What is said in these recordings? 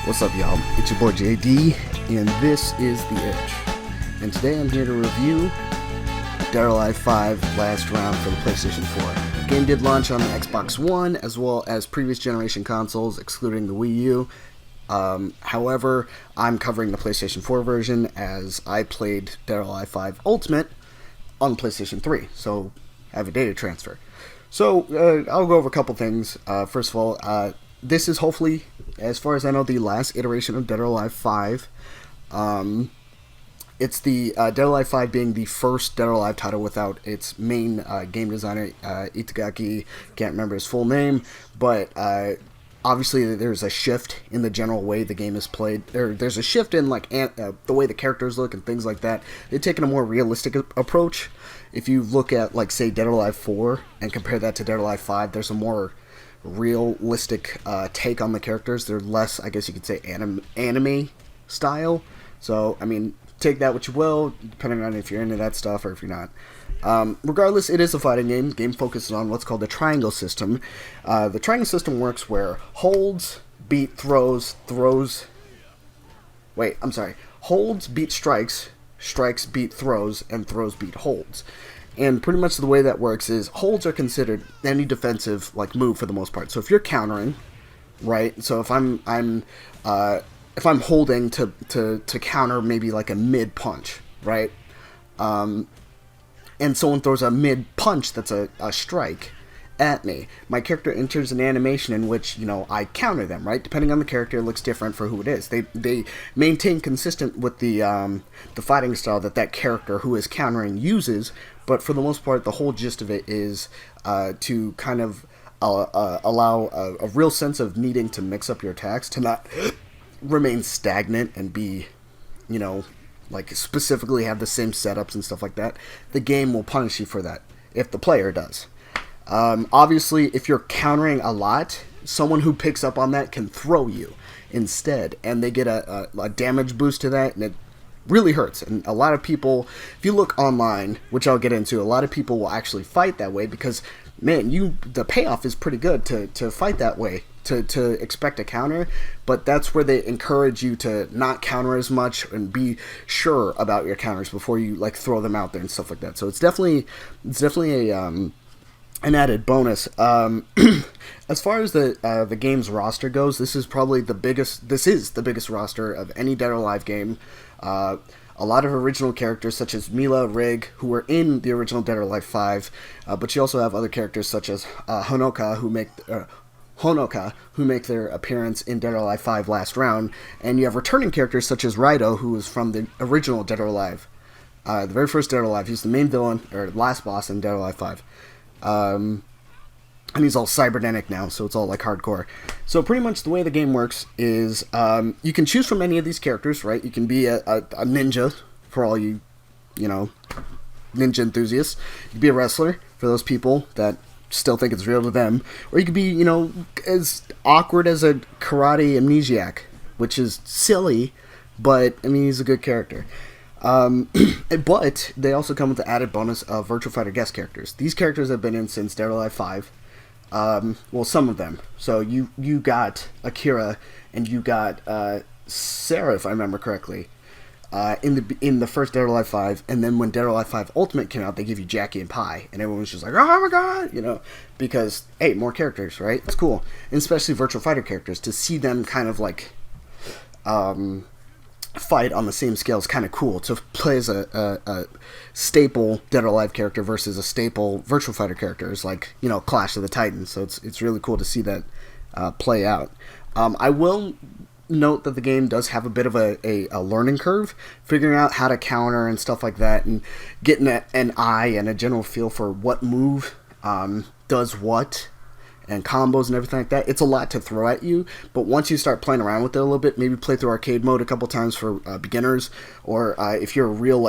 What's up, y'all? It's your boy JD, and this is The Itch. And today I'm here to review Dead or Alive 5 Last Round for the PlayStation 4. The game did launch on the Xbox One, as well as previous generation consoles, excluding the Wii U. However, I'm covering the PlayStation 4 version, as I played Dead or Alive 5 Ultimate on the PlayStation 3, so I have a data transfer. So, I'll go over a couple things. First of all, this is hopefully, as far as I know, the last iteration of Dead or Alive 5. It's the Dead or Alive 5 being the first Dead or Alive title without its main game designer, Itagaki. Can't remember his full name, but obviously there's a shift in the general way the game is played. There's a shift in the way the characters look and things like that. They've taken a more realistic approach. If you look at, say, Dead or Alive 4 and compare that to Dead or Alive 5, there's a more realistic take on the characters. They're less, I guess you could say, anime style. So, I mean, take that what you will, depending on if you're into that stuff or if you're not. Regardless, it is a fighting game. The game focuses on what's called the triangle system. The triangle system works where holds beat holds beat strikes, strikes beat throws, and throws beat holds. And pretty much the way that works is holds are considered any defensive move for the most part. So if you're countering, right? So if I'm holding to counter maybe like a mid punch, right? And someone throws a mid punch that's a strike at me, my character enters an animation in which, I counter them, right? Depending on the character, it looks different for who it is. They maintain consistent with the fighting style that character who is countering uses, but for the most part, the whole gist of it is to kind of allow a real sense of needing to mix up your attacks, to not remain stagnant and be, specifically have the same setups and stuff like that. The game will punish you for that if the player does. Obviously, if you're countering a lot, someone who picks up on that can throw you instead, and they get a damage boost to that, and it really hurts. And a lot of people, if you look online, which I'll get into, a lot of people will actually fight that way because, man, the payoff is pretty good to fight that way, to expect a counter, but that's where they encourage you to not counter as much and be sure about your counters before you throw them out there and stuff like that. So it's definitely an added bonus. As far as the game's roster goes, this is the biggest roster of any Dead or Alive game. A lot of original characters such as Mila, Rig, who were in the original Dead or Alive 5, but you also have other characters such as Honoka, who make their appearance in Dead or Alive 5 Last Round, and you have returning characters such as Raido, who is from the original Dead or Alive. The very first Dead or Alive. He's the main villain, or last boss in Dead or Alive 5. And he's all cybernetic now, so it's all hardcore. So pretty much the way the game works is you can choose from any of these characters, right? You can be a ninja for all you ninja enthusiasts. You can be a wrestler for those people that still think it's real to them. Or you could be, as awkward as a karate amnesiac, which is silly, but, I mean, he's a good character. But they also come with the added bonus of Virtual Fighter guest characters. These characters have been in since Dead or Alive 5. Well, some of them. So you got Akira and you got Sarah, if I remember correctly, in the first Dead or Alive 5. And then when Dead or Alive 5 Ultimate came out, they give you Jackie and Pi, and everyone was just like, oh my god, because hey, more characters, right? It's cool, and especially Virtual Fighter characters, to see them kind of fight on the same scale is kind of cool. To play as a staple Dead or Alive character versus a staple Virtual Fighter character is Clash of the Titans. So it's really cool to see that play out. I will note that the game does have a bit of a learning curve, figuring out how to counter and stuff like that, and getting an eye and a general feel for what move does what, and combos and everything like that. It's a lot to throw at you, but once you start playing around with it a little bit, maybe play through arcade mode a couple times for beginners, or if you're a real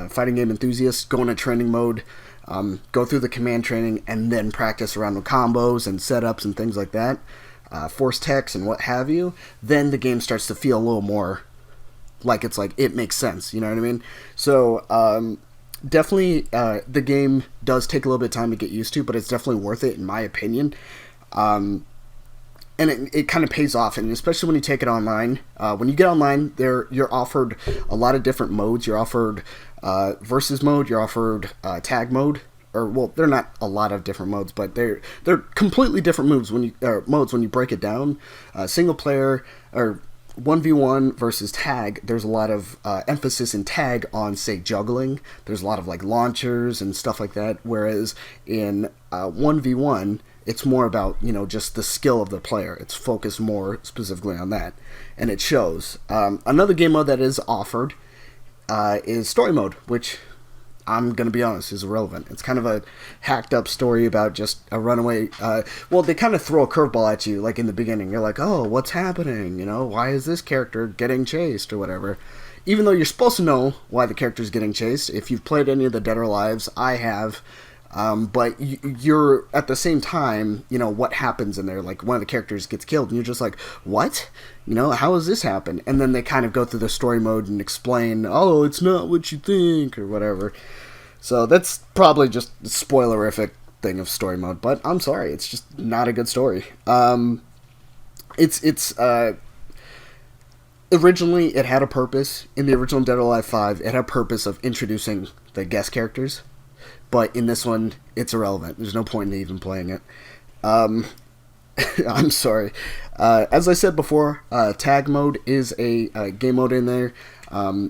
fighting game enthusiast, go into training mode, go through the command training, and then practice around with combos and setups and things like that, force techs and what have you. Then the game starts to feel a little more it makes sense, you know what I mean? So definitely, the game does take a little bit of time to get used to, but it's definitely worth it in my opinion. and it kind of pays off, and especially when you take it online. When you get online, you're offered a lot of different modes. You're offered versus mode. You're offered tag mode, or well, they're not a lot of different modes, but they're completely different modes when you break it down. Single player or 1v1 versus tag, there's a lot of emphasis in tag on, say, juggling. There's a lot of like launchers and stuff like that, whereas in 1v1, it's more about, just the skill of the player. It's focused more specifically on that, and it shows. Another game mode that is offered is story mode, which I'm going to be honest, is irrelevant. It's kind of a hacked up story about just a runaway. Well, they kind of throw a curveball at you, like in the beginning. You're like, oh, what's happening? Why is this character getting chased or whatever? Even though you're supposed to know why the character's getting chased. If you've played any of the Dead or Alives, I have. But you're, at the same time, what happens in there. Like, one of the characters gets killed, and you're just like, what? How does this happen? And then they kind of go through the story mode and explain, oh, it's not what you think, or whatever. So that's probably just a spoilerific thing of story mode, but I'm sorry, it's just not a good story. Originally, it had a purpose. In the original Dead or Alive 5, it had a purpose of introducing the guest characters. But in this one, it's irrelevant. There's no point in even playing it. I'm sorry. As I said before, tag mode is a game mode in there.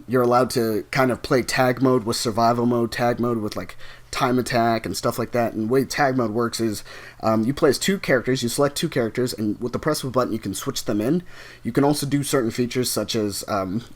You're allowed to kind of play tag mode with survival mode, tag mode with like time attack and stuff like that. And the way tag mode works is you play as two characters, you select two characters, and with the press of a button you can switch them in. You can also do certain features such as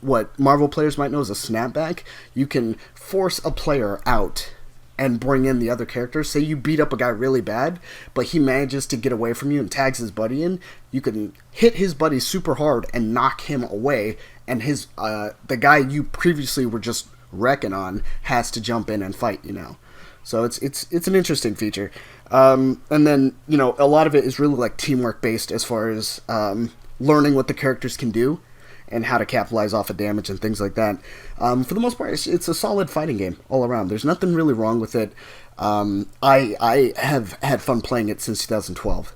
what Marvel players might know as a snapback. You can force a player out and bring in the other characters. Say you beat up a guy really bad, but he manages to get away from you and tags his buddy in. You can hit his buddy super hard and knock him away, and his the guy you previously were just wrecking on has to jump in and fight. So it's an interesting feature. And then a lot of it is really like teamwork based as far as learning what the characters can do and how to capitalize off of damage and things like that. For the most part, it's a solid fighting game all around. There's nothing really wrong with it. I have had fun playing it since 2012.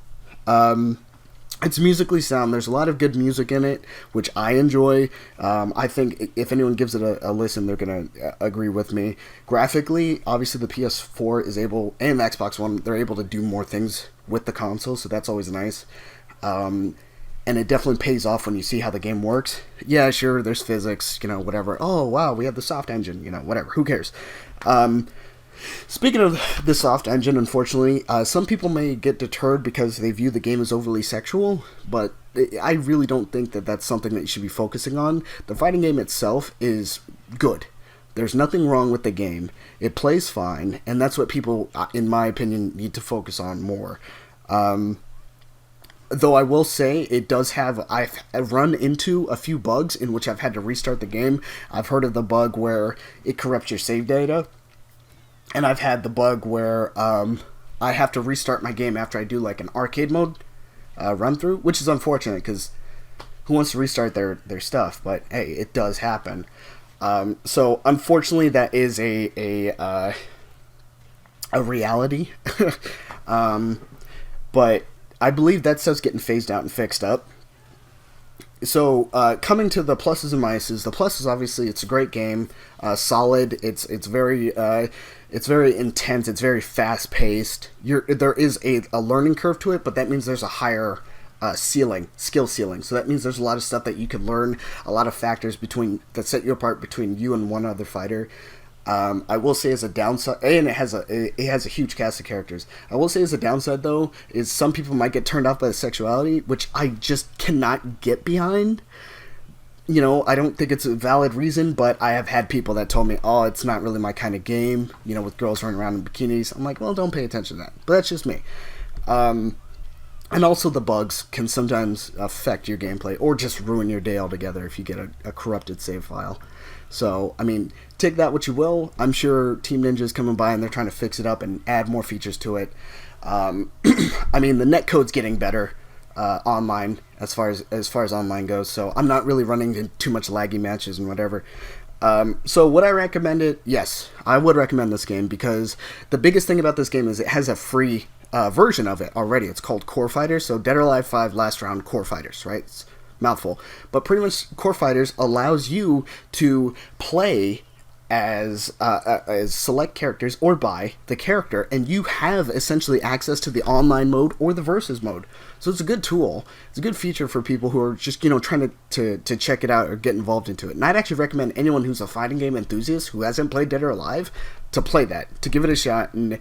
It's musically sound. There's a lot of good music in it, which I enjoy. I think if anyone gives it a listen, they're going to agree with me. Graphically, obviously the PS4 is able, and the Xbox One, they're able to do more things with the console, so that's always nice. And it definitely pays off when you see how the game works. Yeah, sure, there's physics, whatever. Oh, wow, we have the soft engine, whatever. Who cares? Speaking of the soft engine, unfortunately, some people may get deterred because they view the game as overly sexual, but I really don't think that that's something that you should be focusing on. The fighting game itself is good. There's nothing wrong with the game. It plays fine, and that's what people, in my opinion, need to focus on more. Though I will say, it does have, I've run into a few bugs in which I've had to restart the game. I've heard of the bug where it corrupts your save data, and I've had the bug where I have to restart my game after I do like an arcade mode run through, which is unfortunate because who wants to restart their stuff? But hey, it does happen. So unfortunately, that is a reality. But I believe that stuff's getting phased out and fixed up. So coming to the pluses and minuses, the pluses, obviously, it's a great game, solid. It's very intense. It's very fast paced. There is a learning curve to it, but that means there's a higher skill ceiling. So that means there's a lot of stuff that you can learn, a lot of factors that set you apart between you and one other fighter. I will say as a downside, and it has a huge cast of characters. I will say as a downside though, is some people might get turned off by the sexuality, which I just cannot get behind. I don't think it's a valid reason, but I have had people that told me, oh, it's not really my kind of game, with girls running around in bikinis. I'm like, well, don't pay attention to that. But that's just me. And also the bugs can sometimes affect your gameplay or just ruin your day altogether if you get a corrupted save file. So, take that what you will. I'm sure Team Ninja's coming by and they're trying to fix it up and add more features to it. The netcode's getting better online as far as online goes, so I'm not really running into too much laggy matches and whatever. So would I recommend it? Yes, I would recommend this game because the biggest thing about this game is it has a free version of it already. It's called Core Fighters. So Dead or Alive 5 Last Round Core Fighters, right? It's mouthful. But pretty much Core Fighters allows you to play as select characters or by the character, and you have essentially access to the online mode or the versus mode. So it's a good tool. It's a good feature for people who are just trying to check it out or get involved into it. And I'd actually recommend anyone who's a fighting game enthusiast who hasn't played Dead or Alive to play that, to give it a shot, and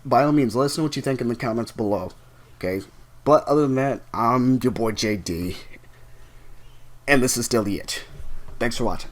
by all means, let us know what you think in the comments below. Okay, but other than that, I'm your boy JD, and this is still it. Thanks for watching.